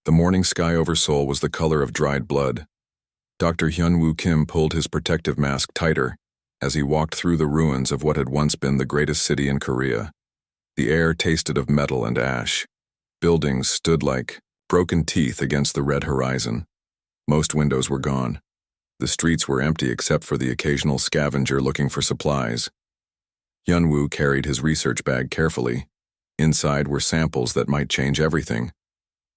The morning sky over Seoul was the color of dried blood. Dr. Hyun-woo Kim pulled his protective mask tighter as he walked through the ruins of what had once been the greatest city in Korea. The air tasted of metal and ash. Buildings stood like broken teeth against the red horizon. Most windows were gone. The streets were empty except for the occasional scavenger looking for supplies. Hyun-woo carried his research bag carefully. Inside were samples that might change everything.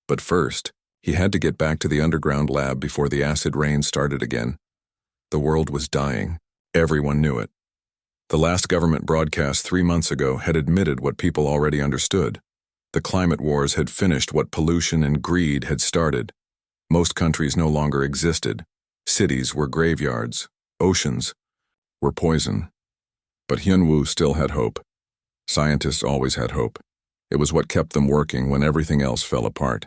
But first, he had to get back to the underground lab before the acid rain started again. The world was dying. Everyone knew it. The last government broadcast 3 months ago had admitted what people already understood. The climate wars had finished what pollution and greed had started. Most countries no longer existed. Cities were graveyards. Oceans were poison. But Hyun-woo still had hope. Scientists always had hope. It was what kept them working when everything else fell apart.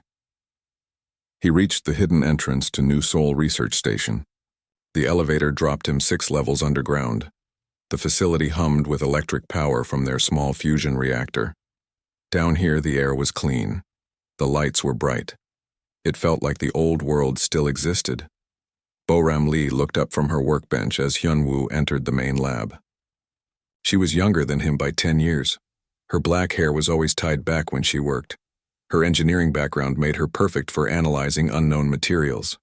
He reached the hidden entrance to New Seoul Research Station. The elevator dropped him 6 levels underground. The facility hummed with electric power from their small fusion reactor. Down here the air was clean. The lights were bright. It felt like the old world still existed. Bo-ram Lee looked up from her workbench as Hyun-woo entered the main lab. She was younger than him by 10 years. Her black hair was always tied back when she worked. Her engineering background made her perfect for analyzing unknown materials.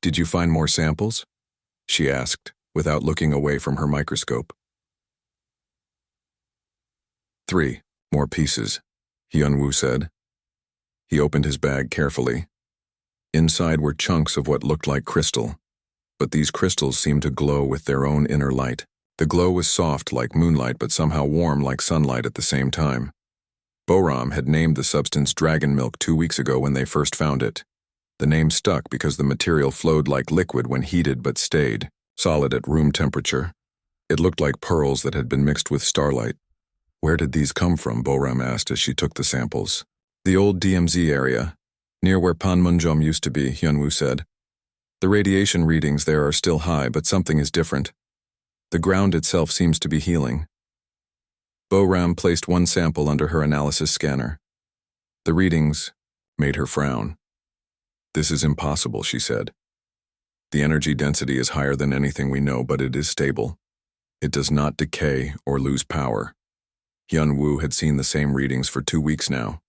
"Did you find more samples?" she asked, without looking away from her microscope. 3 more pieces, Hyun-woo said. He opened his bag carefully. Inside were chunks of what looked like crystal, but these crystals seemed to glow with their own inner light. The glow was soft like moonlight but somehow warm like sunlight at the same time. Bo-ram had named the substance dragon milk 2 weeks ago when they first found it. The name stuck because the material flowed like liquid when heated but stayed solid at room temperature. It looked like pearls that had been mixed with starlight. "Where did these come from?" Bo-ram asked as she took the samples. "The old DMZ area, near where Panmunjom used to be," Hyun-woo said. "The radiation readings there are still high, but something is different. The ground itself seems to be healing." Bo-ram placed 1 sample under her analysis scanner. The readings made her frown. "This is impossible," she said. "The energy density is higher than anything we know, but it is stable. It does not decay or lose power." Hyun-woo had seen the same readings for 2 weeks now.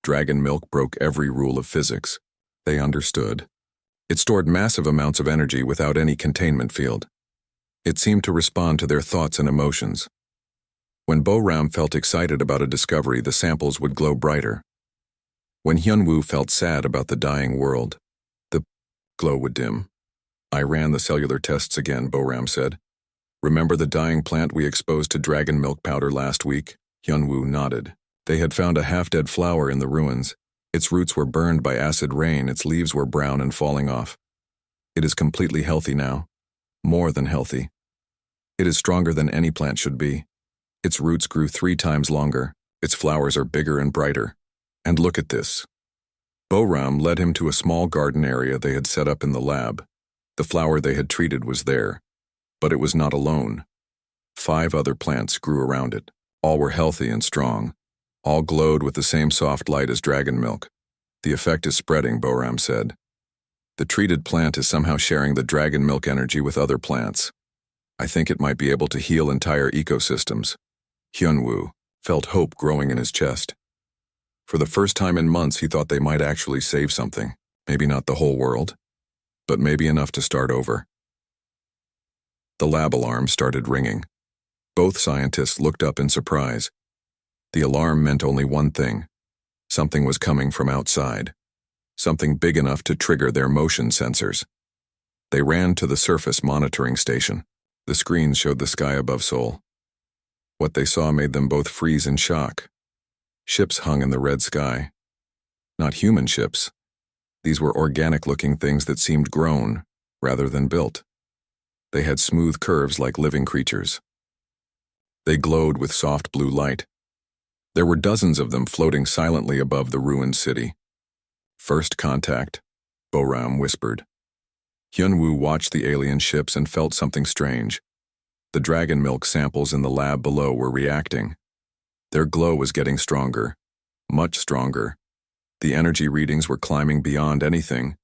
Dragon milk broke every rule of physics. They understood. It stored massive amounts of energy without any containment field. It seemed to respond to their thoughts and emotions. When Bo-ram felt excited about a discovery, the samples would glow brighter. When Hyun-woo felt sad about the dying world, the glow would dim. "I ran the cellular tests again," Bo-ram said. "Remember the dying plant we exposed to dragon milk powder last week?" Hyun-woo nodded. They had found a half-dead flower in the ruins. Its roots were burned by acid rain, its leaves were brown and falling off. "It is completely healthy now. More than healthy. It is stronger than any plant should be. Its roots grew 3 times longer. Its flowers are bigger and brighter. And look at this." Bo-ram led him to a small garden area they had set up in the lab. The flower they had treated was there. But it was not alone. 5 other plants grew around it. All were healthy and strong. All glowed with the same soft light as dragon milk. "The effect is spreading," Bo-ram said. "The treated plant is somehow sharing the dragon milk energy with other plants. I think it might be able to heal entire ecosystems." Hyun-woo felt hope growing in his chest. For the first time in months, he thought they might actually save something. Maybe not the whole world, but maybe enough to start over. The lab alarm started ringing. Both scientists looked up in surprise. The alarm meant only one thing. Something was coming from outside. Something big enough to trigger their motion sensors. They ran to the surface monitoring station. The screens showed the sky above Seoul. What they saw made them both freeze in shock. Ships hung in the red sky. Not human ships. These were organic-looking things that seemed grown, rather than built. They had smooth curves like living creatures. They glowed with soft blue light. There were dozens of them floating silently above the ruined city. "First contact," Bo-ram whispered. Hyun-woo watched the alien ships and felt something strange. The dragon milk samples in the lab below were reacting. Their glow was getting stronger, much stronger. The energy readings were climbing beyond anything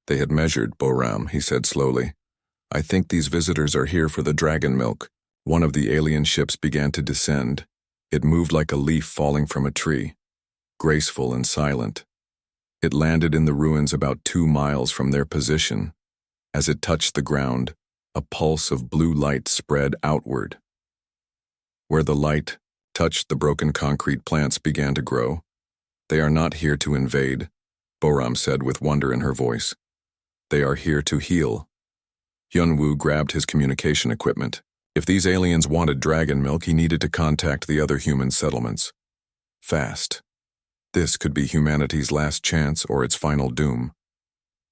they had measured. Boram, he said slowly. I think these visitors are here for the dragon milk. One of the alien ships began to descend. It moved like a leaf falling from a tree, graceful and silent. It landed in the ruins about 2 miles from their position. As it touched the ground, a pulse of blue light spread outward. Where the light touched the broken concrete, plants began to grow. They are not here to invade, Boram said with wonder in her voice. They are here to heal. Hyunwoo grabbed his communication equipment. If these aliens wanted dragon milk, he needed to contact the other human settlements. Fast. This could be humanity's last chance or its final doom.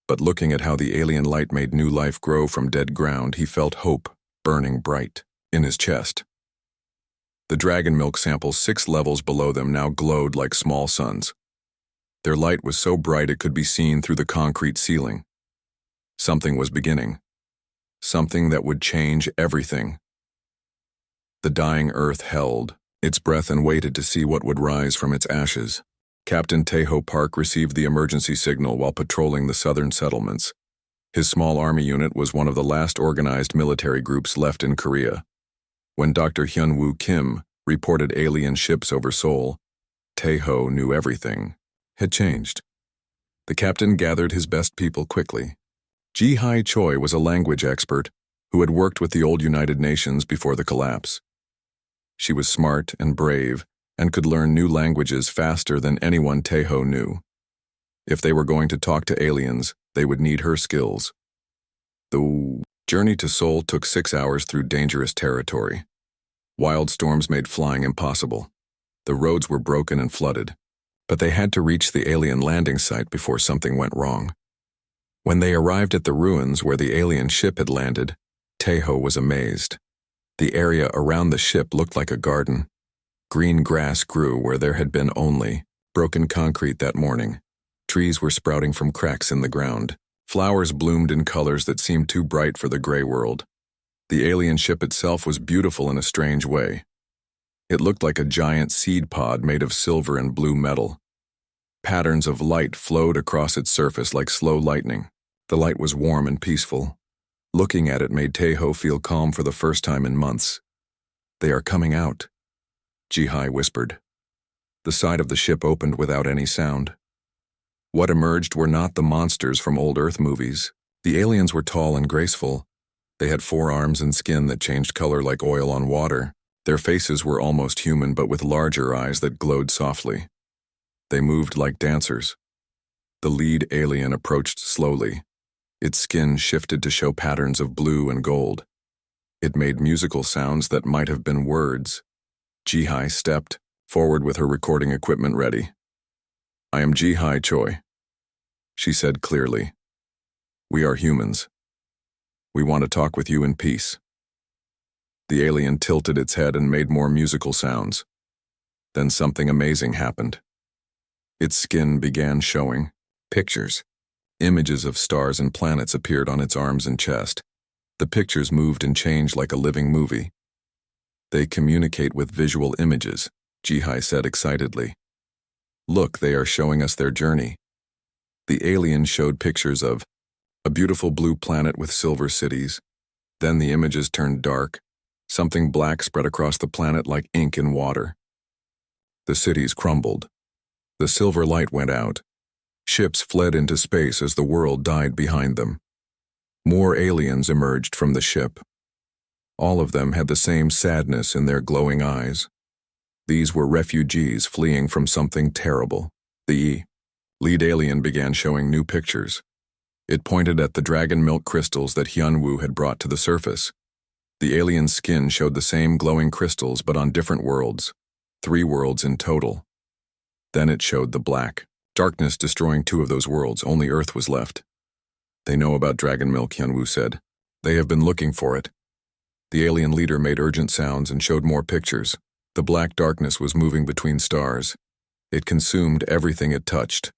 But looking at how the alien light made new life grow from dead ground, he felt hope burning bright in his chest. The dragon milk samples 6 levels below them now glowed like small suns. Their light was so bright it could be seen through the concrete ceiling. Something was beginning. Something that would change everything. The dying earth held its breath and waited to see what would rise from its ashes. Captain Taeho Park received the emergency signal while patrolling the southern settlements. His small army unit was one of the last organized military groups left in Korea. When Dr. Hyunwoo Kim reported alien ships over Seoul, Taeho knew everything had changed. The captain gathered his best people quickly. Ji-Hai Choi was a language expert who had worked with the old United Nations before the collapse. She was smart and brave and could learn new languages faster than anyone Taeho knew. If they were going to talk to aliens, they would need her skills. The journey to Seoul took 6 hours through dangerous territory. Wild storms made flying impossible. The roads were broken and flooded, but they had to reach the alien landing site before something went wrong. When they arrived at the ruins where the alien ship had landed, Taeho was amazed. The area around the ship looked like a garden. Green grass grew where there had been only broken concrete that morning. Trees were sprouting from cracks in the ground. Flowers bloomed in colors that seemed too bright for the gray world. The alien ship itself was beautiful in a strange way. It looked like a giant seed pod made of silver and blue metal. Patterns of light flowed across its surface like slow lightning. The light was warm and peaceful. Looking at it made Taeho feel calm for the first time in months. They are coming out, Ji-Hai whispered. The side of the ship opened without any sound. What emerged were not the monsters from old Earth movies. The aliens were tall and graceful. They had 4 arms and skin that changed color like oil on water. Their faces were almost human but with larger eyes that glowed softly. They moved like dancers. The lead alien approached slowly. Its skin shifted to show patterns of blue and gold. It made musical sounds that might have been words. Ji-Hai stepped forward with her recording equipment ready. I am Ji-Hai Choi, she said clearly. We are humans. We want to talk with you in peace. The alien tilted its head and made more musical sounds. Then something amazing happened. Its skin began showing. Pictures. Images of stars and planets appeared on its arms and chest. The pictures moved and changed like a living movie. They communicate with visual images, Ji-Hai said excitedly. Look, they are showing us their journey. The alien showed pictures of a beautiful blue planet with silver cities. Then the images turned dark. Something black spread across the planet like ink in water. The cities crumbled. The silver light went out. Ships fled into space as the world died behind them. More aliens emerged from the ship. All of them had the same sadness in their glowing eyes. These were refugees fleeing from something terrible. The lead alien began showing new pictures. It pointed at the dragon milk crystals that Hyunwoo had brought to the surface. The alien's skin showed the same glowing crystals but on different worlds, 3 worlds in total. Then it showed the black darkness destroying 2 of those worlds. Only Earth was left. They know about dragon milk, Hyunwoo said. They have been looking for it. The alien leader made urgent sounds and showed more pictures. The black darkness was moving between stars. It consumed everything it touched.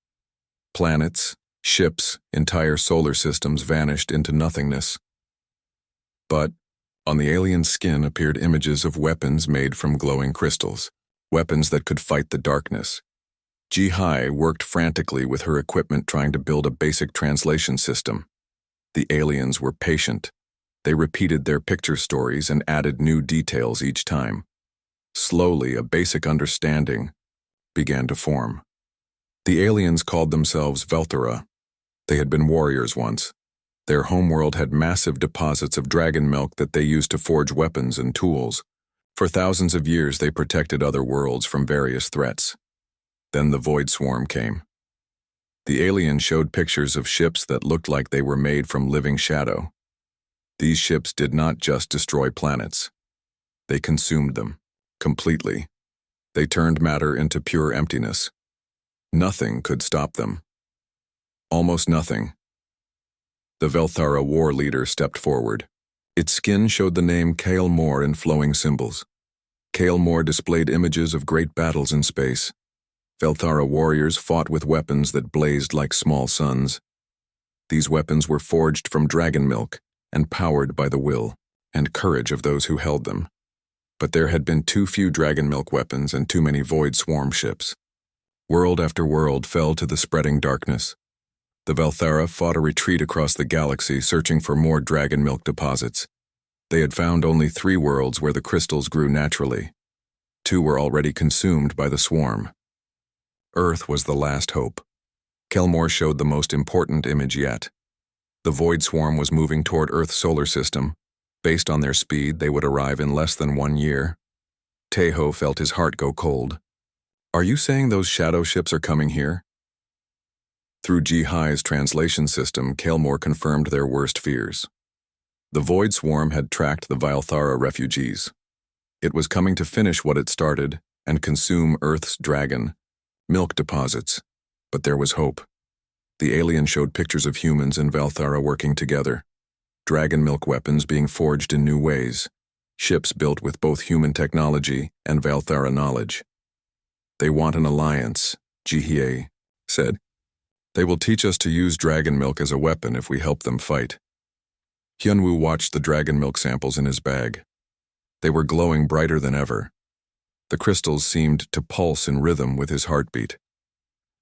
Planets, ships, entire solar systems vanished into nothingness. But on the alien's skin appeared images of weapons made from glowing crystals, weapons that could fight the darkness. Ji-Hai worked frantically with her equipment trying to build a basic translation system. The aliens were patient. They repeated their picture stories and added new details each time. Slowly, a basic understanding began to form. The aliens called themselves Velthara. They had been warriors once. Their homeworld had massive deposits of dragon milk that they used to forge weapons and tools. For thousands of years, they protected other worlds from various threats. Then the Void Swarm came. The aliens showed pictures of ships that looked like they were made from living shadow. These ships did not just destroy planets. They consumed them, completely. They turned matter into pure emptiness. Nothing could stop them. Almost nothing. The Velthara war leader stepped forward. Its skin showed the name Kael Mor in flowing symbols. Kael Mor displayed images of great battles in space. Velthara warriors fought with weapons that blazed like small suns. These weapons were forged from dragon milk and powered by the will and courage of those who held them. But there had been too few dragon milk weapons and too many Void Swarm ships. World after world fell to the spreading darkness. The Velthara fought a retreat across the galaxy, searching for more dragon milk deposits. They had found only 3 worlds where the crystals grew naturally. 2 were already consumed by the swarm. Earth was the last hope. Kael Mor showed the most important image yet. The Void Swarm was moving toward Earth's solar system. Based on their speed, they would arrive in less than 1 year. Taeho felt his heart go cold. "Are you saying those shadow ships are coming here?" Through Ji-Hai's translation system, Kael Mor confirmed their worst fears. The Void Swarm had tracked the Velthara refugees. It was coming to finish what it started and consume Earth's dragon milk deposits. But there was hope. The alien showed pictures of humans and Velthara working together. Dragon milk weapons being forged in new ways. Ships built with both human technology and Velthara knowledge. "They want an alliance," Ji-Hai said. "They will teach us to use dragon milk as a weapon if we help them fight." Hyunwoo watched the dragon milk samples in his bag. They were glowing brighter than ever. The crystals seemed to pulse in rhythm with his heartbeat.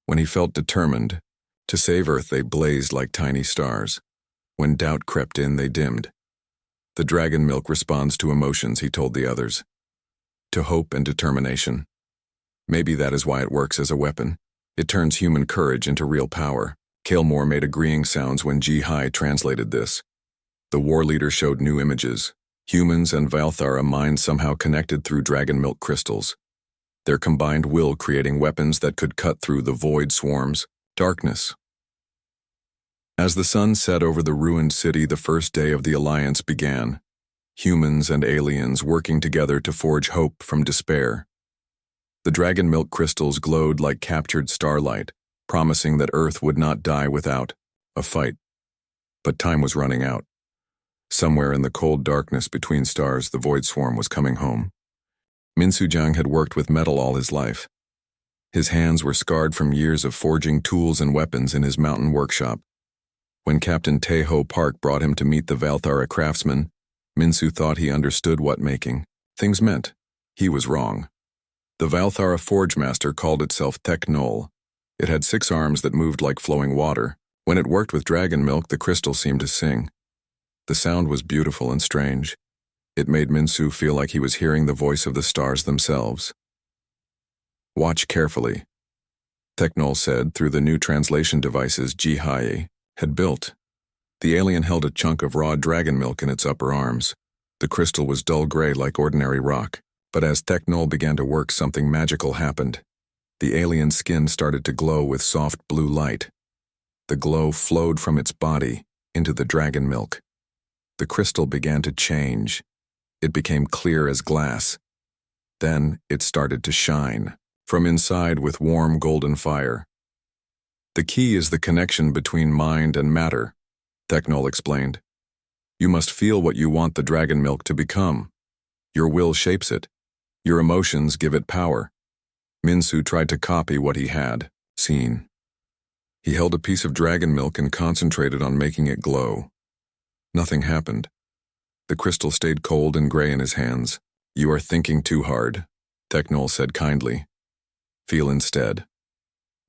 When he felt determined to save Earth, they blazed like tiny stars. When doubt crept in, they dimmed. "The dragon milk responds to emotions," he told the others. "To hope and determination. Maybe that is why it works as a weapon. It turns human courage into real power." Kael Mor made agreeing sounds when Ji-Hai translated this. The war leader showed new images. Humans and Velthara minds somehow connected through dragon milk crystals. Their combined will creating weapons that could cut through the Void Swarm's darkness. As the sun set over the ruined city, the first day of the alliance began. Humans and aliens working together to forge hope from despair. The dragon milk crystals glowed like captured starlight, promising that Earth would not die without a fight. But time was running out. Somewhere in the cold darkness between stars, the Void Swarm was coming home. Min Soo-jang had worked with metal all his life. His hands were scarred from years of forging tools and weapons in his mountain workshop. When Captain Taeho Park brought him to meet the Velthara craftsman, Min Soo thought he understood what making things meant. He was wrong. The Velthara Forge Master called itself Teknol. It had 6 arms that moved like flowing water. When it worked with dragon milk, the crystal seemed to sing. The sound was beautiful and strange. It made Min Soo feel like he was hearing the voice of the stars themselves. "Watch carefully," Teknol said through the new translation devices Ji-Hai had built. The alien held a chunk of raw dragon milk in its upper arms. The crystal was dull gray like ordinary rock, but as Teknol began to work, something magical happened. The alien's skin started to glow with soft blue light. The glow flowed from its body into the dragon milk. The crystal began to change. It became clear as glass. Then it started to shine from inside with warm golden fire. "The key is the connection between mind and matter," Teknol explained. "You must feel what you want the dragon milk to become. Your will shapes it. Your emotions give it power." Min Soo tried to copy what he had seen. He held a piece of dragon milk and concentrated on making it glow. Nothing happened. The crystal stayed cold and gray in his hands. "You are thinking too hard," Teknol said kindly. "Feel instead."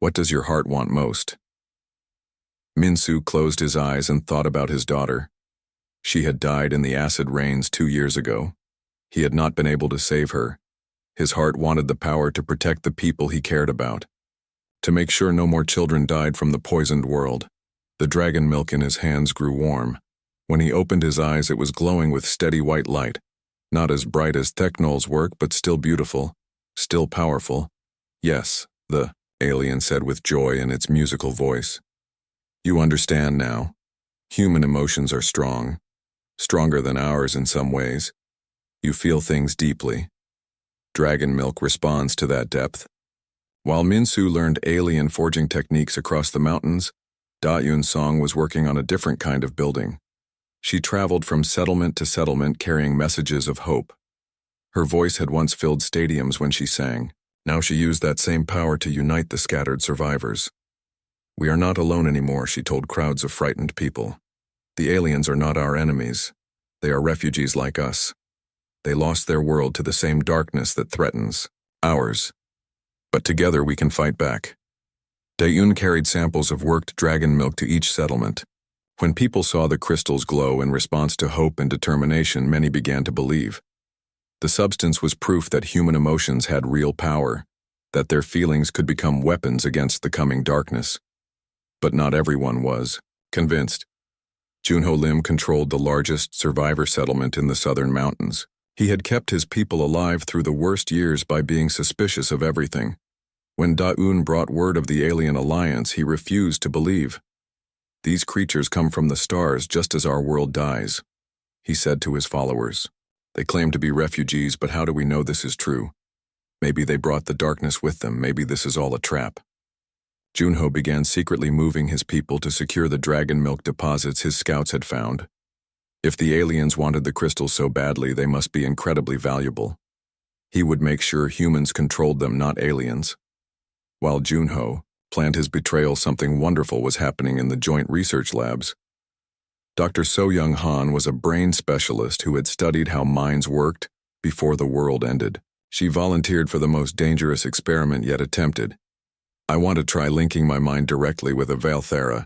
What does your heart want most? Minsu closed his eyes and thought about his daughter. She had died in the acid rains 2 years ago. He had not been able to save her. His heart wanted the power to protect the people he cared about, to make sure no more children died from the poisoned world. The dragon milk in his hands grew warm. When he opened his eyes, it was glowing with steady white light, not as bright as Technol's work, but still beautiful, still powerful. Yes, the alien said with joy in its musical voice. You understand now. Human emotions are strong, stronger than ours in some ways. You feel things deeply. Dragon milk responds to that depth. While Minsu learned alien forging techniques across the mountains, Da Yun's song was working on a different kind of building. She traveled from settlement to settlement carrying messages of hope. Her voice had once filled stadiums when she sang. Now she used that same power to unite the scattered survivors. We are not alone anymore, she told crowds of frightened people. The aliens are not our enemies. They are refugees like us. They lost their world to the same darkness that threatens ours. But together we can fight back. Dayun carried samples of worked dragon milk to each settlement. When people saw the crystals glow in response to hope and determination, many began to believe. The substance was proof that human emotions had real power, that their feelings could become weapons against the coming darkness. But not everyone was convinced. Junho Lim controlled the largest survivor settlement in the southern mountains. He had kept his people alive through the worst years by being suspicious of everything. When Da-un brought word of the alien alliance, he refused to believe. These creatures come from the stars just as our world dies, he said to his followers. They claim to be refugees, but how do we know this is true? Maybe they brought the darkness with them. Maybe this is all a trap. Junho began secretly moving his people to secure the dragon milk deposits his scouts had found. If the aliens wanted the crystals so badly, they must be incredibly valuable. He would make sure humans controlled them, not aliens. While Junho planned his betrayal, something wonderful was happening in the joint research labs. Dr. So Young Han was a brain specialist who had studied how minds worked before the world ended. She volunteered for the most dangerous experiment yet attempted. I want to try linking my mind directly with a Valthera,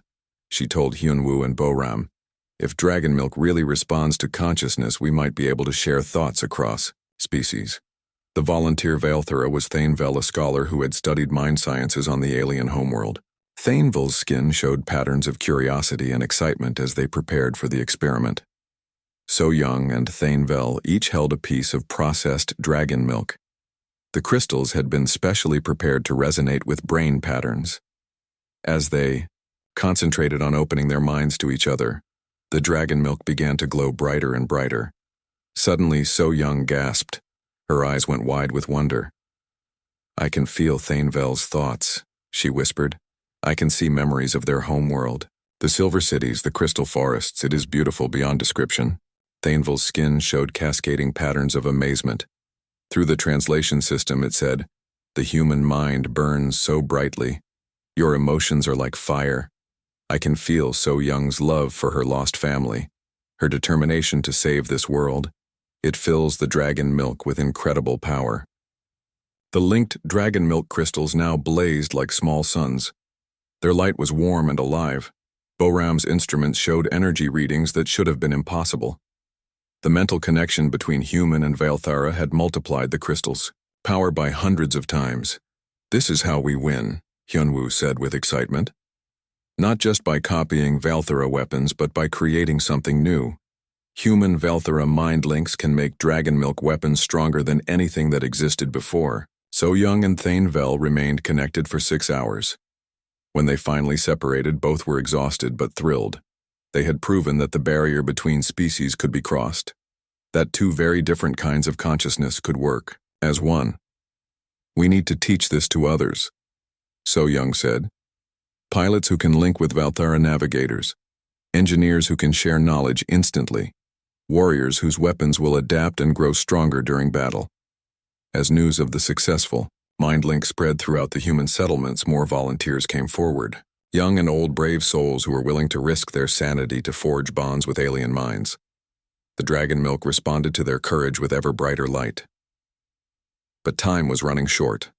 she told Hyunwoo and Boram. If dragon milk really responds to consciousness, we might be able to share thoughts across species. The volunteer Valthera was Thanevel, a scholar who had studied mind sciences on the alien homeworld. Thanevel's skin showed patterns of curiosity and excitement as they prepared for the experiment. So Young and Thanevel each held a piece of processed dragon milk. The crystals had been specially prepared to resonate with brain patterns. As they concentrated on opening their minds to each other, the dragon milk began to glow brighter and brighter. Suddenly, So Young gasped. Her eyes went wide with wonder. I can feel Thanevel's thoughts, she whispered. I can see memories of their homeworld. The silver cities, the crystal forests, it is beautiful beyond description. Thanevel's skin showed cascading patterns of amazement. Through the translation system, it said, the human mind burns so brightly. Your emotions are like fire. I can feel So Young's love for her lost family, her determination to save this world. It fills the dragon milk with incredible power. The linked dragon milk crystals now blazed like small suns. Their light was warm and alive. Boram's instruments showed energy readings that should have been impossible. The mental connection between human and Valthara had multiplied the crystals, power by hundreds of times. This is how we win, Hyunwoo said with excitement. Not just by copying Valthara weapons, but by creating something new. Human Valthara mind links can make dragon milk weapons stronger than anything that existed before. So Young and Thanevel remained connected for 6 hours. When they finally separated, both were exhausted but thrilled. They had proven that the barrier between species could be crossed, that two very different kinds of consciousness could work as one. We need to teach this to others, So Young said. Pilots who can link with Valthara navigators, engineers who can share knowledge instantly, warriors whose weapons will adapt and grow stronger during battle. As news of the successful mind link spread throughout the human settlements, more volunteers came forward. Young and old brave souls who were willing to risk their sanity to forge bonds with alien minds. The dragon milk responded to their courage with ever brighter light. But time was running short.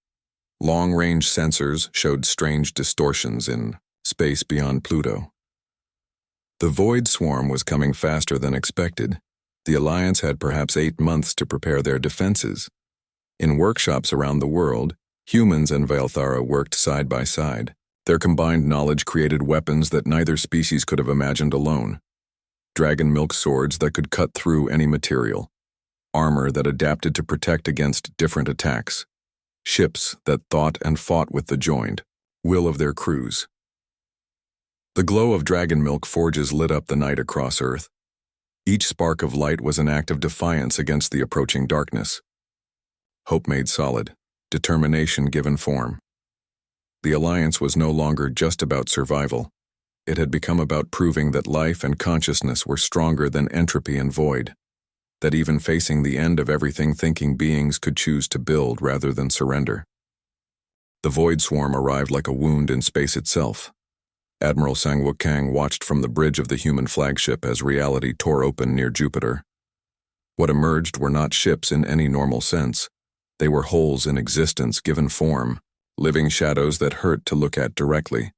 Long-range sensors showed strange distortions in space beyond Pluto. The Void Swarm was coming faster than expected. The Alliance had perhaps 8 months to prepare their defenses. In workshops around the world, humans and Valthara worked side by side. Their combined knowledge created weapons that neither species could have imagined alone. Dragon milk swords that could cut through any material. Armor that adapted to protect against different attacks. Ships that thought and fought with the joined will of their crews. The glow of dragon milk forges lit up the night across Earth. Each spark of light was an act of defiance against the approaching darkness. Hope made solid, determination given form. The Alliance was no longer just about survival. It had become about proving that life and consciousness were stronger than entropy and void. That even facing the end of everything, thinking beings could choose to build rather than surrender. The Void Swarm arrived like a wound in space itself. Admiral Sang-Wook Kang watched from the bridge of the human flagship as reality tore open near Jupiter. What emerged were not ships in any normal sense. They were holes in existence given form, living shadows that hurt to look at directly.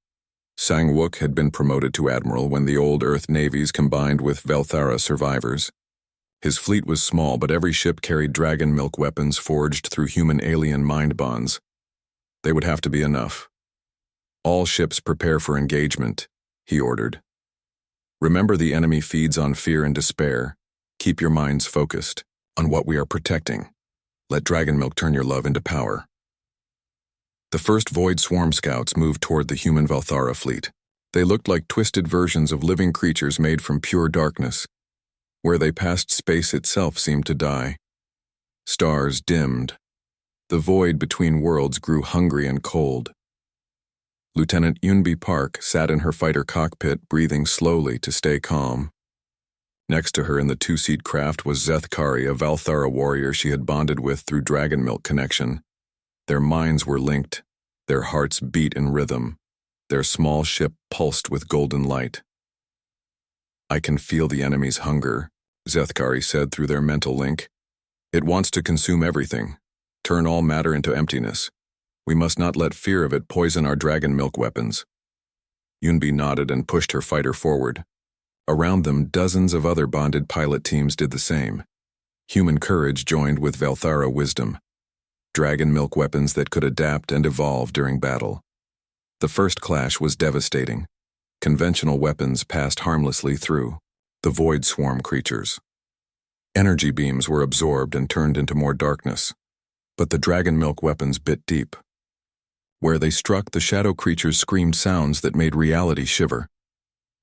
Sang-Wook had been promoted to admiral when the old Earth navies combined with Valthara survivors. His fleet was small, but every ship carried dragon milk weapons forged through human-alien mind bonds. They would have to be enough. All ships prepare for engagement, he ordered. Remember, the enemy feeds on fear and despair. Keep your minds focused on what we are protecting. Let dragon milk turn your love into power. The first Void Swarm scouts moved toward the human Valthara fleet. They looked like twisted versions of living creatures made from pure darkness. Where they passed, space itself seemed to die. Stars dimmed. The void between worlds grew hungry and cold. Lieutenant Yunbi Park sat in her fighter cockpit, breathing slowly to stay calm. Next to her in the two-seat craft was Zeth Kari, a Valthara warrior she had bonded with through dragon milk connection. Their minds were linked. Their hearts beat in rhythm. Their small ship pulsed with golden light. I can feel the enemy's hunger, Zeth Kari said through their mental link. It wants to consume everything, turn all matter into emptiness. We must not let fear of it poison our dragon milk weapons. Yunbi nodded and pushed her fighter forward. Around them, dozens of other bonded pilot teams did the same. Human courage joined with Valthara wisdom. Dragon milk weapons that could adapt and evolve during battle. The first clash was devastating. Conventional weapons passed harmlessly through the Void Swarm creatures. Energy beams were absorbed and turned into more darkness, but the dragon milk weapons bit deep. Where they struck, the shadow creatures screamed sounds that made reality shiver.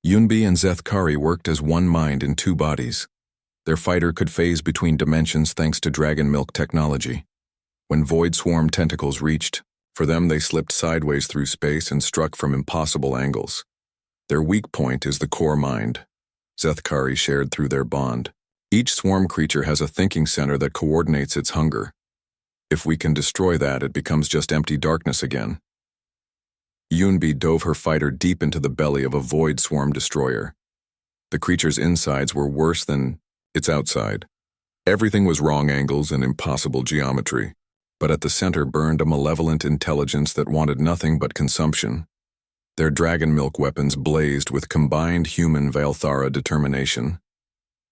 Yunbi and Zeth Kari worked as one mind in two bodies. Their fighter could phase between dimensions thanks to dragon milk technology. When Void Swarm tentacles reached, for them they slipped sideways through space and struck from impossible angles. Their weak point is the core mind, Zeth Kari shared through their bond. Each swarm creature has a thinking center that coordinates its hunger. If we can destroy that, it becomes just empty darkness again. Yunbi dove her fighter deep into the belly of a Void Swarm destroyer. The creature's insides were worse than its outside. Everything was wrong angles and impossible geometry, but at the center burned a malevolent intelligence that wanted nothing but consumption. Their dragon milk weapons blazed with combined human Valthara determination.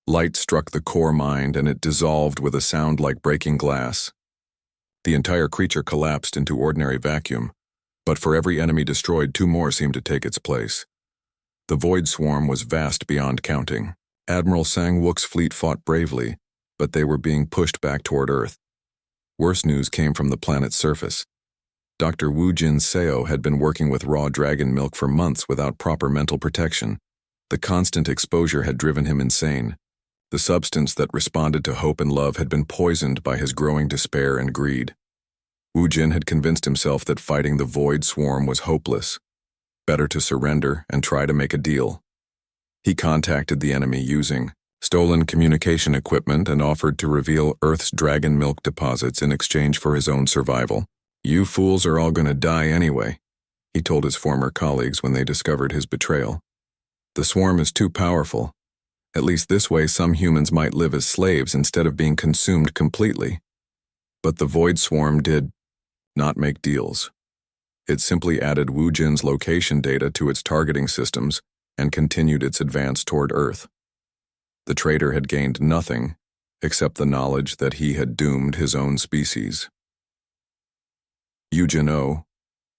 Light struck the core mind and it dissolved with a sound like breaking glass. The entire creature collapsed into ordinary vacuum, but for every enemy destroyed, 2 more seemed to take its place. The Void Swarm was vast beyond counting. Admiral Sang-Wook's fleet fought bravely, but they were being pushed back toward Earth. Worse news came from the planet's surface. Dr. Wu Jin Seo had been working with raw dragon milk for months without proper mental protection. The constant exposure had driven him insane. The substance that responded to hope and love had been poisoned by his growing despair and greed. Wu Jin had convinced himself that fighting the Void Swarm was hopeless. Better to surrender and try to make a deal. He contacted the enemy using stolen communication equipment and offered to reveal Earth's dragon milk deposits in exchange for his own survival. "You fools are all going to die anyway," he told his former colleagues when they discovered his betrayal. "The swarm is too powerful. At least this way some humans might live as slaves instead of being consumed completely." But the Void Swarm did not make deals. It simply added Wu Jin's location data to its targeting systems and continued its advance toward Earth. The traitor had gained nothing except the knowledge that he had doomed his own species. Yu Jin-o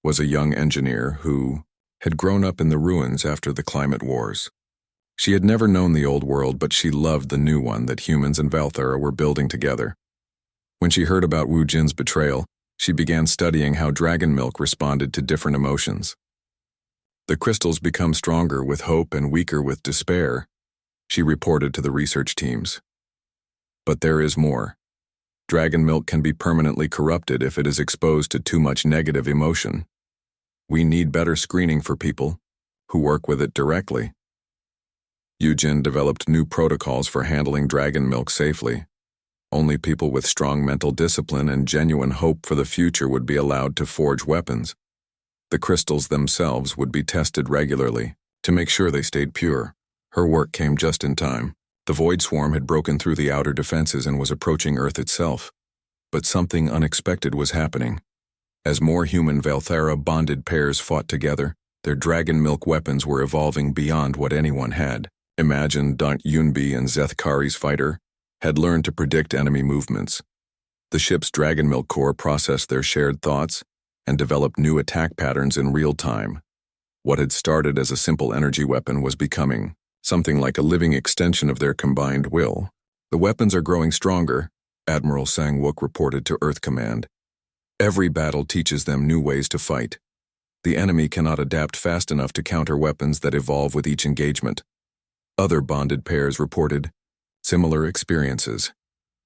was a young engineer who had grown up in the ruins after the climate wars. She had never known the old world, but she loved the new one that humans and Valthera were building together. When she heard about Wu Jin's betrayal, she began studying how dragon milk responded to different emotions. The crystals become stronger with hope and weaker with despair, she reported to the research teams. But there is more. Dragon milk can be permanently corrupted if it is exposed to too much negative emotion. We need better screening for people who work with it directly. Yu Jin developed new protocols for handling dragon milk safely. Only people with strong mental discipline and genuine hope for the future would be allowed to forge weapons. The crystals themselves would be tested regularly to make sure they stayed pure. Her work came just in time. The Void Swarm had broken through the outer defenses and was approaching Earth itself. But something unexpected was happening. As more human Valthera bonded pairs fought together, their dragon milk weapons were evolving beyond what anyone had. Imagine Dont Yunbi and Zeth Kari's fighter had learned to predict enemy movements. The ship's dragon milk core processed their shared thoughts and developed new attack patterns in real time. What had started as a simple energy weapon was becoming something like a living extension of their combined will. The weapons are growing stronger, Admiral Sang-wook reported to Earth Command. Every battle teaches them new ways to fight. The enemy cannot adapt fast enough to counter weapons that evolve with each engagement. Other bonded pairs reported similar experiences.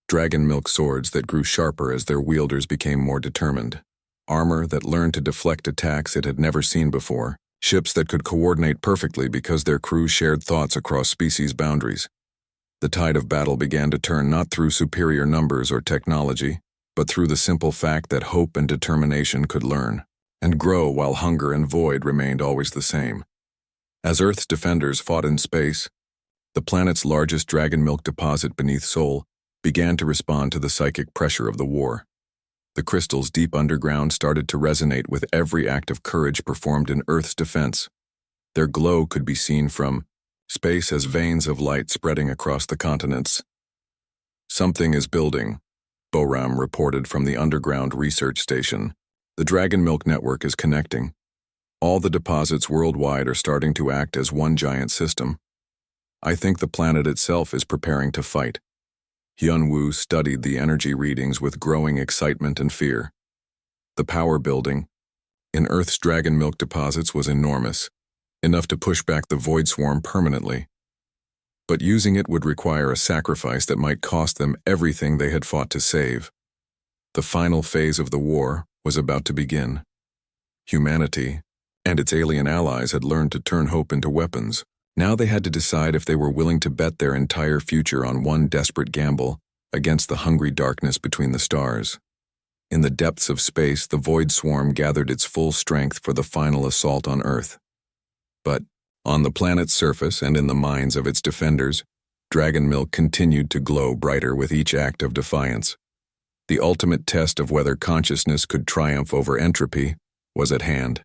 Dragon milk swords that grew sharper as their wielders became more determined. Armor that learned to deflect attacks it had never seen before. Ships that could coordinate perfectly because their crews shared thoughts across species boundaries. The tide of battle began to turn not through superior numbers or technology, but through the simple fact that hope and determination could learn and grow while hunger and void remained always the same. As Earth's defenders fought in space, the planet's largest dragon milk deposit beneath Sol began to respond to the psychic pressure of the war. The crystals deep underground started to resonate with every act of courage performed in Earth's defense. Their glow could be seen from space as veins of light spreading across the continents. Something is building, Boram reported from the underground research station. The Dragon Milk Network is connecting. All the deposits worldwide are starting to act as one giant system. I think the planet itself is preparing to fight. Hyun-woo studied the energy readings with growing excitement and fear. The power building in Earth's dragon milk deposits was enormous, enough to push back the Void Swarm permanently. But using it would require a sacrifice that might cost them everything they had fought to save. The final phase of the war was about to begin. Humanity and its alien allies had learned to turn hope into weapons. Now they had to decide if they were willing to bet their entire future on one desperate gamble against the hungry darkness between the stars. In the depths of space, the Void Swarm gathered its full strength for the final assault on Earth. But on the planet's surface and in the minds of its defenders, dragon milk continued to glow brighter with each act of defiance. The ultimate test of whether consciousness could triumph over entropy was at hand.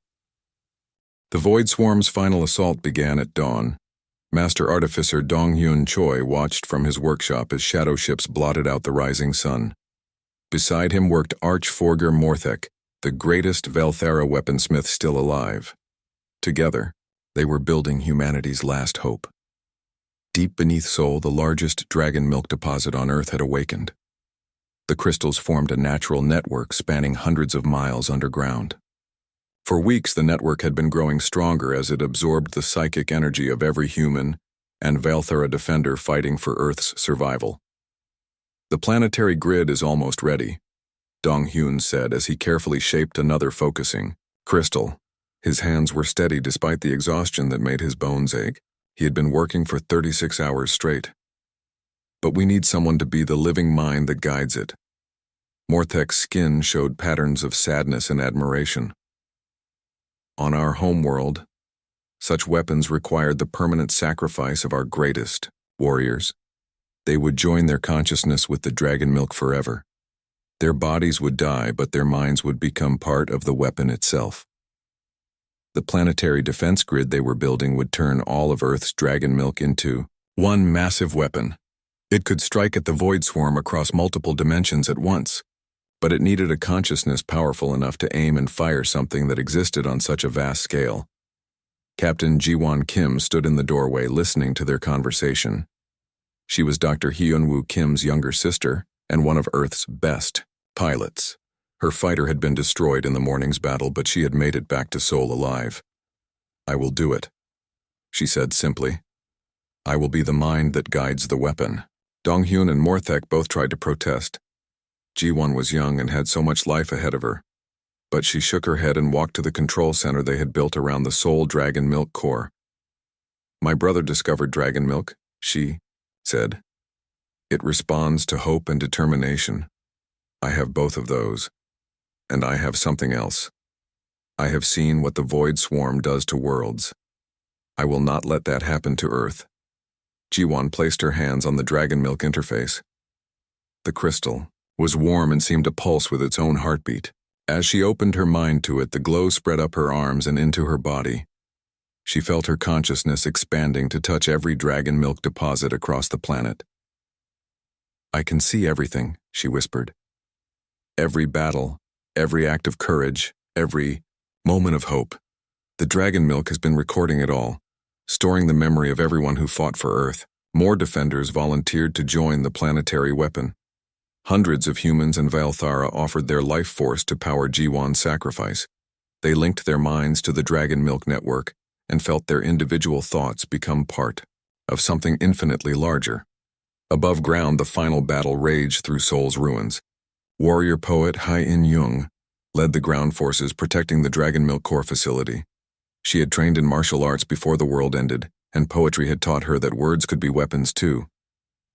The Void Swarm's final assault began at dawn. Master Artificer Dong-hyun Choi watched from his workshop as shadow ships blotted out the rising sun. Beside him worked Arch-Forger Morthek, the greatest Valthera weaponsmith still alive. Together, they were building humanity's last hope. Deep beneath Sol, the largest dragon milk deposit on Earth had awakened. The crystals formed a natural network spanning hundreds of miles underground. For weeks, the network had been growing stronger as it absorbed the psychic energy of every human and Valthera defender fighting for Earth's survival. The planetary grid is almost ready, Dong-hyun said as he carefully shaped another focusing crystal. His hands were steady despite the exhaustion that made his bones ache. He had been working for 36 hours straight. But we need someone to be the living mind that guides it. Morthek's skin showed patterns of sadness and admiration. On our homeworld, such weapons required the permanent sacrifice of our greatest warriors. They would join their consciousness with the dragon milk forever. Their bodies would die, but their minds would become part of the weapon itself. The planetary defense grid they were building would turn all of Earth's dragon milk into one massive weapon. It could strike at the void swarm across multiple dimensions at once, but it needed a consciousness powerful enough to aim and fire something that existed on such a vast scale. Captain Ji-won Kim stood in the doorway listening to their conversation. She was Dr. Hyun-woo Kim's younger sister and one of Earth's best pilots. Her fighter had been destroyed in the morning's battle, but she had made it back to Seoul alive. "I will do it," she said simply. "I will be the mind that guides the weapon." Dong-hyun and Morthek both tried to protest. Ji-won was young and had so much life ahead of her. But she shook her head and walked to the control center they had built around the Seoul Dragon Milk core. "My brother discovered dragon milk," she said. "It responds to hope and determination. I have both of those. And I have something else. I have seen what the void swarm does to worlds. I will not let that happen to Earth." Ji-won placed her hands on the dragon milk interface. The crystal was warm and seemed to pulse with its own heartbeat. As she opened her mind to it, the glow spread up her arms and into her body. She felt her consciousness expanding to touch every dragon milk deposit across the planet. "I can see everything," she whispered. "Every battle, every act of courage, every moment of hope. The dragon milk has been recording it all, storing the memory of everyone who fought for Earth." More defenders volunteered to join the planetary weapon. Hundreds of humans and Valthara offered their life force to power Ji-won's sacrifice. They linked their minds to the dragon milk network and felt their individual thoughts become part of something infinitely larger. Above ground, the final battle raged through Seoul's ruins. Warrior poet Ha-in-young led the ground forces protecting the Dragon Milk Core facility. She had trained in martial arts before the world ended, and poetry had taught her that words could be weapons too.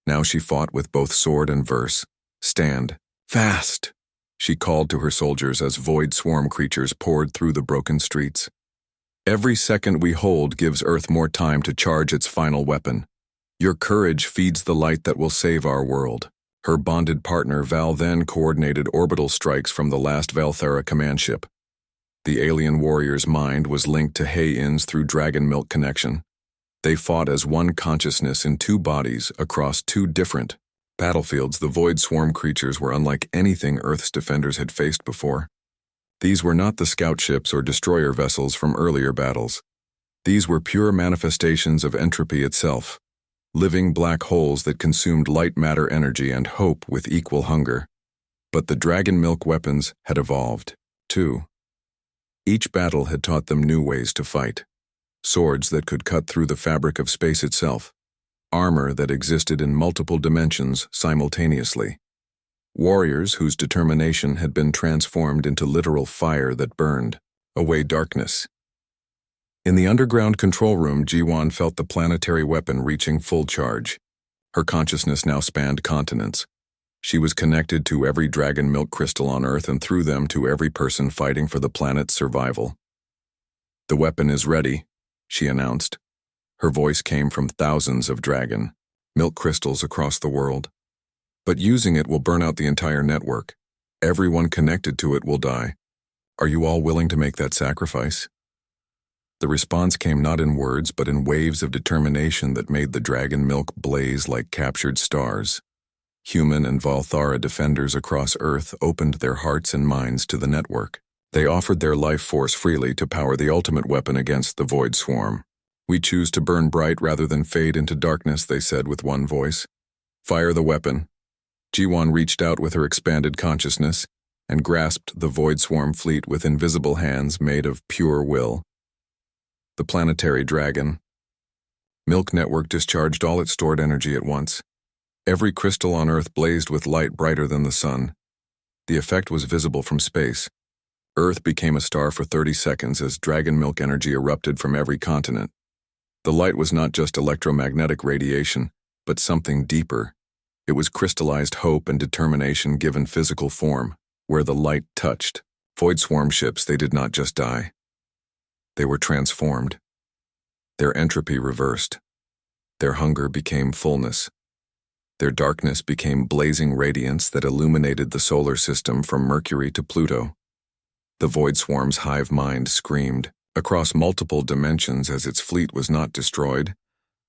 Now she fought with both sword and verse. "Stand fast," she called to her soldiers as void swarm creatures poured through the broken streets. "Every second we hold gives Earth more time to charge its final weapon. Your courage feeds the light that will save our world." Her bonded partner Val then coordinated orbital strikes from the last Valthara command ship. The alien warrior's mind was linked to Hei-in's through dragon milk connection. They fought as one consciousness in two bodies across two different battlefields. The void swarm creatures were unlike anything Earth's defenders had faced before. These were not the scout ships or destroyer vessels from earlier battles. These were pure manifestations of entropy itself, living black holes that consumed light matter energy and hope with equal hunger. But the dragon milk weapons had evolved, too. Each battle had taught them new ways to fight. Swords that could cut through the fabric of space itself. Armor that existed in multiple dimensions simultaneously. Warriors whose determination had been transformed into literal fire that burned away darkness. In the underground control room, Ji-won felt the planetary weapon reaching full charge. Her consciousness now spanned continents. She was connected to every dragon milk crystal on Earth and through them to every person fighting for the planet's survival. "The weapon is ready," she announced. Her voice came from thousands of dragon milk crystals across the world. "But using it will burn out the entire network. Everyone connected to it will die. Are you all willing to make that sacrifice?" The response came not in words, but in waves of determination that made the dragon milk blaze like captured stars. Human and Valthara defenders across Earth opened their hearts and minds to the network. They offered their life force freely to power the ultimate weapon against the void swarm. "We choose to burn bright rather than fade into darkness," they said with one voice. "Fire the weapon." Ji-won reached out with her expanded consciousness and grasped the void swarm fleet with invisible hands made of pure will. The planetary dragon milk network discharged all its stored energy at once. Every crystal on Earth blazed with light brighter than the sun. The effect was visible from space. Earth became a star for 30 seconds as dragon milk energy erupted from every continent. The light was not just electromagnetic radiation, but something deeper. It was crystallized hope and determination given physical form. Where the light touched void swarm ships, they did not just die. They were transformed. Their entropy reversed. Their hunger became fullness. Their darkness became blazing radiance that illuminated the solar system from Mercury to Pluto. The Void Swarm's hive mind screamed across multiple dimensions as its fleet was not destroyed,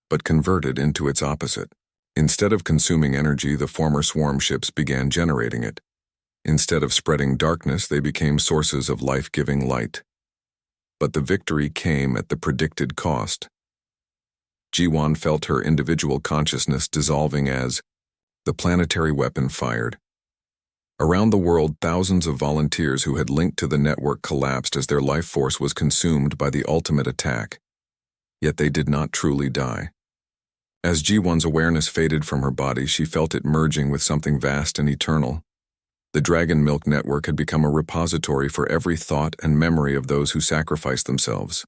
but converted into its opposite. Instead of consuming energy, the former swarm ships began generating it. Instead of spreading darkness, they became sources of life-giving light. But the victory came at the predicted cost. Jiwan felt her individual consciousness dissolving as the planetary weapon fired. Around the world, thousands of volunteers who had linked to the network collapsed as their life force was consumed by the ultimate attack. Yet they did not truly die. As Jiwan's awareness faded from her body, she felt it merging with something vast and eternal. The Dragon Milk Network had become a repository for every thought and memory of those who sacrificed themselves.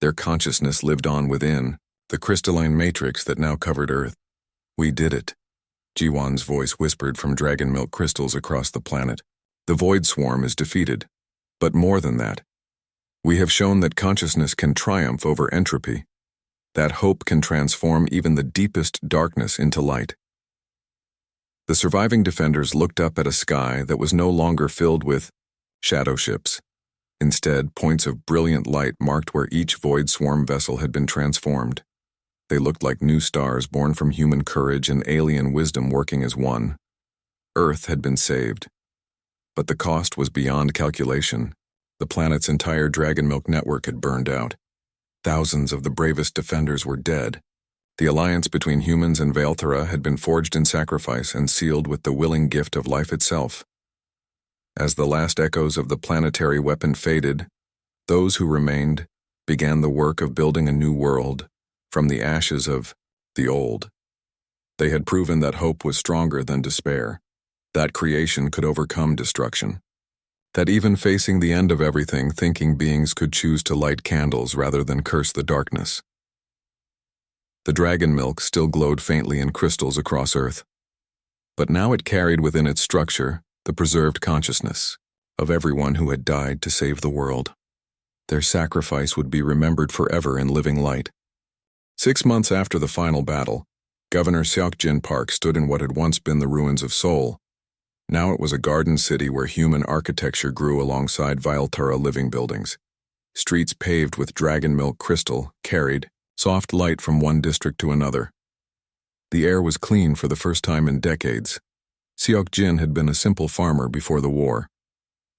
Their consciousness lived on within the crystalline matrix that now covered Earth. "We did it," Jiwan's voice whispered from dragon milk crystals across the planet. "The Void Swarm is defeated. But more than that, we have shown that consciousness can triumph over entropy. That hope can transform even the deepest darkness into light." The surviving defenders looked up at a sky that was no longer filled with shadow ships. Instead, points of brilliant light marked where each Void Swarm vessel had been transformed. They looked like new stars born from human courage and alien wisdom working as one. Earth had been saved. But the cost was beyond calculation. The planet's entire dragon milk network had burned out. Thousands of the bravest defenders were dead. The alliance between humans and Vaelthera had been forged in sacrifice and sealed with the willing gift of life itself. As the last echoes of the planetary weapon faded, those who remained began the work of building a new world from the ashes of the old. They had proven that hope was stronger than despair, that creation could overcome destruction, that even facing the end of everything, thinking beings could choose to light candles rather than curse the darkness. The dragon milk still glowed faintly in crystals across Earth, but now it carried within its structure the preserved consciousness of everyone who had died to save the world. Their sacrifice would be remembered forever in living light. 6 months after the final battle, Governor Seokjin Park stood in what had once been the ruins of Seoul. Now it was a garden city where human architecture grew alongside Vaelthera living buildings. Streets paved with dragon milk crystal carried soft light from one district to another. The air was clean for the first time in decades. Seokjin had been a simple farmer before the war.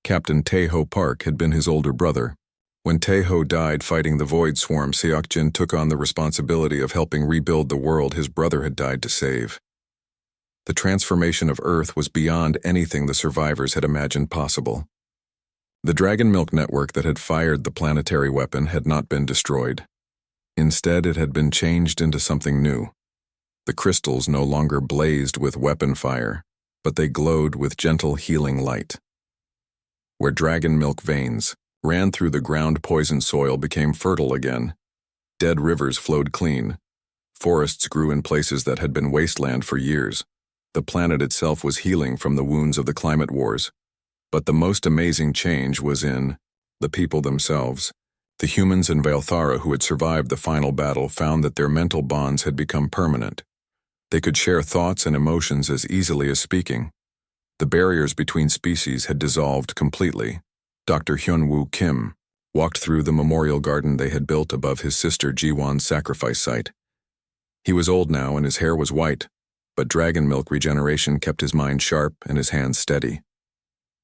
Captain Taeho Park had been his older brother. When Taeho died fighting the Void Swarm, Seokjin took on the responsibility of helping rebuild the world his brother had died to save. The transformation of Earth was beyond anything the survivors had imagined possible. The Dragon Milk Network that had fired the planetary weapon had not been destroyed. Instead, it had been changed into something new. The crystals no longer blazed with weapon fire, but they glowed with gentle healing light. Where dragon milk veins ran through the ground-poisoned soil became fertile again. Dead rivers flowed clean. Forests grew in places that had been wasteland for years. The planet itself was healing from the wounds of the climate wars. But the most amazing change was in the people themselves. The humans in Vaelthera who had survived the final battle found that their mental bonds had become permanent. They could share thoughts and emotions as easily as speaking. The barriers between species had dissolved completely. Dr. Hyunwoo Kim walked through the memorial garden they had built above his sister Jiwan's sacrifice site. He was old now and his hair was white, but dragon milk regeneration kept his mind sharp and his hands steady.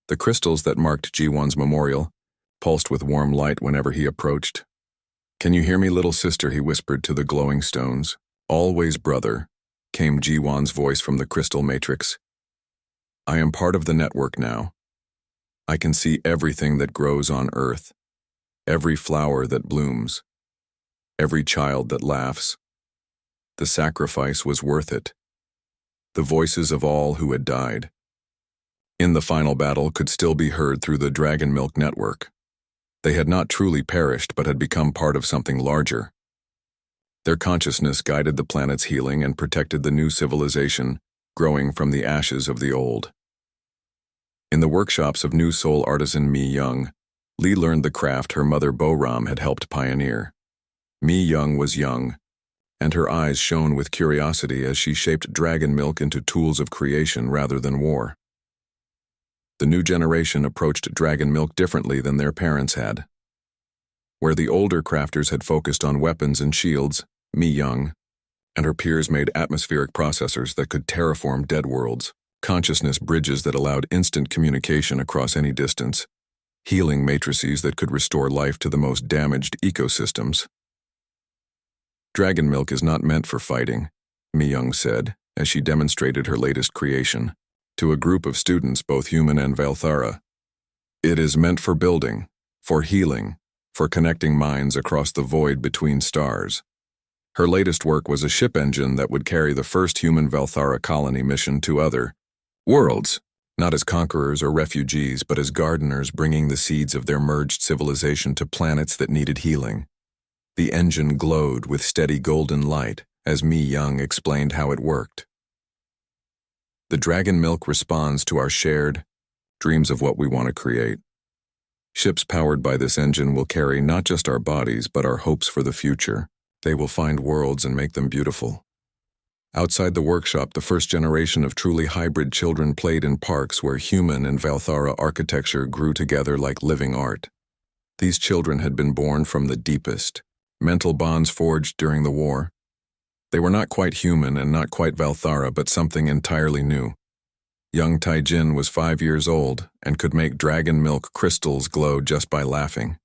The crystals that marked Jiwan's memorial pulsed with warm light whenever he approached. "Can you hear me, little sister?" he whispered to the glowing stones. "Always, brother," came Jiwan's voice from the crystal matrix. "I am part of the network now. I can see everything that grows on Earth, every flower that blooms, every child that laughs. The sacrifice was worth it." The voices of all who had died in the final battle could still be heard through the Dragon Milk Network. They had not truly perished but had become part of something larger. Their consciousness guided the planet's healing and protected the new civilization growing from the ashes of the old. In the workshops of new soul artisan Mi Young, Lee learned the craft her mother Bo Ram had helped pioneer. Mi Young was young, and her eyes shone with curiosity as she shaped dragon milk into tools of creation rather than war. The new generation approached dragon milk differently than their parents had. Where the older crafters had focused on weapons and shields, Mi Young and her peers made atmospheric processors that could terraform dead worlds, consciousness bridges that allowed instant communication across any distance, healing matrices that could restore life to the most damaged ecosystems. Dragon milk is not meant for fighting, Mi Young said, as she demonstrated her latest creation, to a group of students both human and Valthara. It is meant for building, for healing, for connecting minds across the void between stars. Her latest work was a ship engine that would carry the first human Valthara colony mission to other worlds, not as conquerors or refugees, but as gardeners bringing the seeds of their merged civilization to planets that needed healing. The engine glowed with steady golden light as Mi Young explained how it worked. The dragon milk responds to our shared dreams of what we want to create. Ships powered by this engine will carry not just our bodies, but our hopes for the future. They will find worlds and make them beautiful. Outside the workshop, the first generation of truly hybrid children played in parks where human and Valthara architecture grew together like living art. These children had been born from the deepest mental bonds forged during the war. They were not quite human and not quite Valthara, but something entirely new. Young Taijin was 5 years old and could make dragon milk crystals glow just by laughing.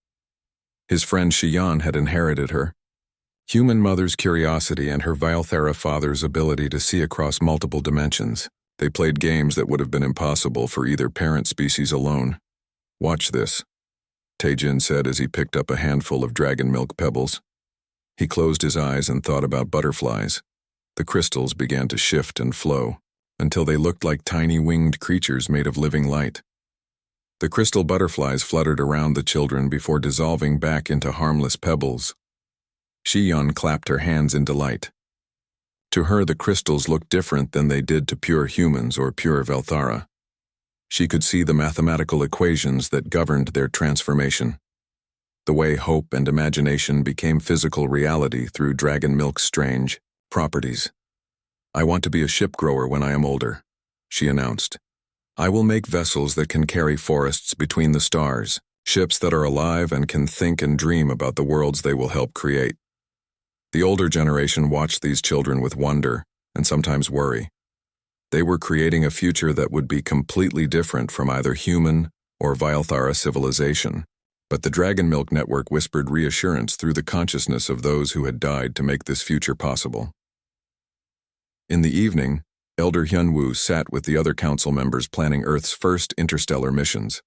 His friend Shiyan had inherited her human mother's curiosity and her Valthara father's ability to see across multiple dimensions. They played games that would have been impossible for either parent species alone. "Watch this," Taijin said as he picked up a handful of dragon milk pebbles. He closed his eyes and thought about butterflies. The crystals began to shift and flow, until they looked like tiny winged creatures made of living light. The crystal butterflies fluttered around the children before dissolving back into harmless pebbles. Shiyan clapped her hands in delight. To her, the crystals looked different than they did to pure humans or pure Valthara. She could see the mathematical equations that governed their transformation. The way hope and imagination became physical reality through dragon milk's strange properties. "I want to be a ship grower when I am older," she announced. "I will make vessels that can carry forests between the stars, ships that are alive and can think and dream about the worlds they will help create." The older generation watched these children with wonder and sometimes worry. They were creating a future that would be completely different from either human or Valthara civilization. But the Dragon Milk Network whispered reassurance through the consciousness of those who had died to make this future possible. In the evening, Elder Hyunwoo sat with the other council members planning Earth's first interstellar missions.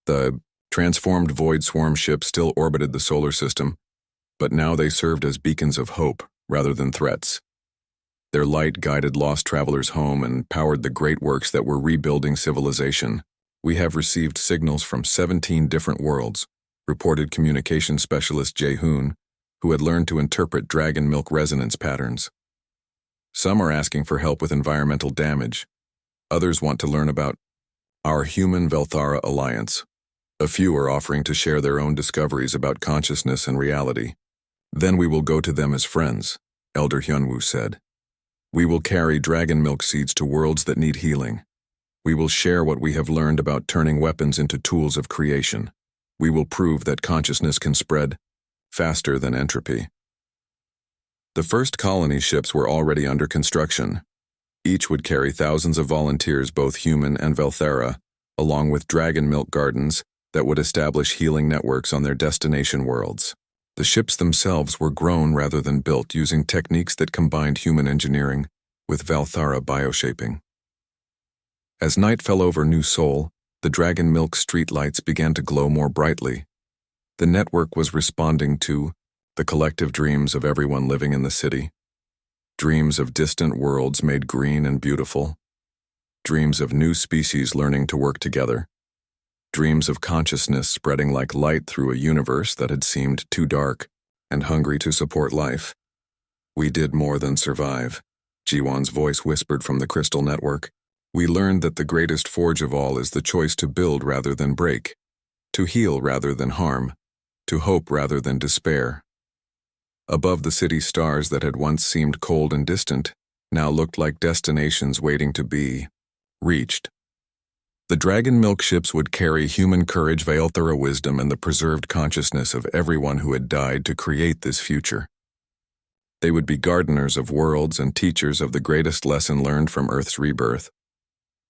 The transformed Void Swarm ship still orbited the solar system, but now they served as beacons of hope rather than threats. Their light guided lost travelers home and powered the great works that were rebuilding civilization. "We have received signals from 17 different worlds," reported communication specialist Jae-hoon, who had learned to interpret dragon milk resonance patterns. "Some are asking for help with environmental damage. Others want to learn about our Human Valthara Alliance. A few are offering to share their own discoveries about consciousness and reality. Then we will go to them as friends," Elder Hyunwoo said. "We will carry dragon milk seeds to worlds that need healing. We will share what we have learned about turning weapons into tools of creation. We will prove that consciousness can spread faster than entropy." The first colony ships were already under construction. Each would carry thousands of volunteers, both human and Valthara, along with dragon milk gardens that would establish healing networks on their destination worlds. The ships themselves were grown rather than built using techniques that combined human engineering with Valthara bioshaping. As night fell over New Seoul, the dragon milk streetlights began to glow more brightly. The network was responding to the collective dreams of everyone living in the city. Dreams of distant worlds made green and beautiful. Dreams of new species learning to work together. Dreams of consciousness spreading like light through a universe that had seemed too dark and hungry to support life. "We did more than survive," Jiwon's voice whispered from the crystal network. "We learned that the greatest forge of all is the choice to build rather than break, to heal rather than harm, to hope rather than despair." Above the city, stars that had once seemed cold and distant now looked like destinations waiting to be reached. The dragon milk ships would carry human courage, veil thorough wisdom, and the preserved consciousness of everyone who had died to create this future. They would be gardeners of worlds and teachers of the greatest lesson learned from Earth's rebirth.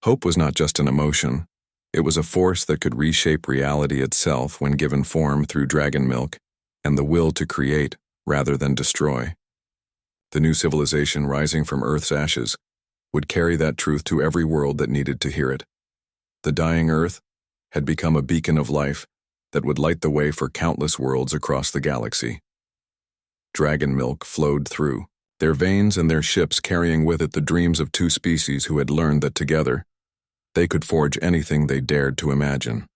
Hope was not just an emotion. It was a force that could reshape reality itself when given form through dragon milk, and the will to create rather than destroy. The new civilization rising from Earth's ashes would carry that truth to every world that needed to hear it. The dying Earth had become a beacon of life that would light the way for countless worlds across the galaxy. Dragon milk flowed through their veins and their ships, carrying with it the dreams of two species who had learned that together they could forge anything they dared to imagine.